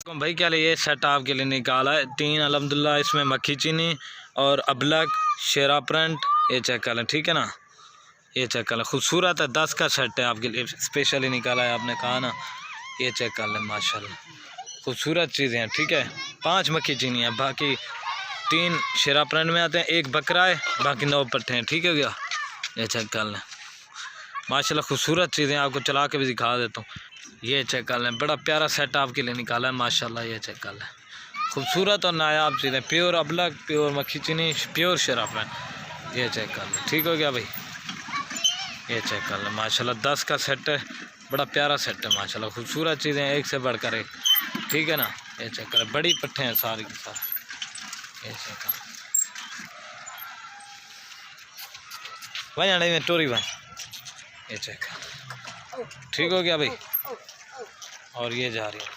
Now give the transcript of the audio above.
भाई क्या ये सेट आपके लिए निकाला है 3 अल्हम्दुलिल्लाह। इसमें मक्खी चीनी और अबलक शेरा प्रिंट, ये चेक कर लें, ठीक है ना। ये चेक कर लें, खूबसूरत है। 10 का सेट है आपके लिए, स्पेशली निकाला है, आपने कहा ना। ये चेक कर लें, माशाल्लाह खूबसूरत चीज़ें हैं, ठीक है। 5 मक्खी चीनी है, बाकी 3 शेरा प्रिंट में आते हैं, 1 बकरा है, बाकी 9 पट्टे हैं, ठीक है भैया। ये चेक कर लें, माशाल्लाह खूबसूरत चीज़ें, आपको चला के भी दिखा देता हूँ। ये चेक कर लें, बड़ा प्यारा सेट आपके लिए निकाला है माशाल्लाह। ये चेक कर लें, खूबसूरत और नायाब चीज़ें, प्योर अबलक, प्योर मक्खी चीनी, प्योर शराब है। ये चेक कर लें, ठीक हो गया भाई। ये चेक कर लें, माशाल्लाह 10 का सेट है, बड़ा प्यारा सेट है माशाल्लाह, खूबसूरत चीज़ें, एक से बढ़कर एक, ठीक है ना। ये चेक कर लें, बड़ी पट्टे हैं सारी की सारी। ये चेक कर भाई, आने में टोरी भाई। ये चेक, ठीक हो गया भाई। और ये जा रही है।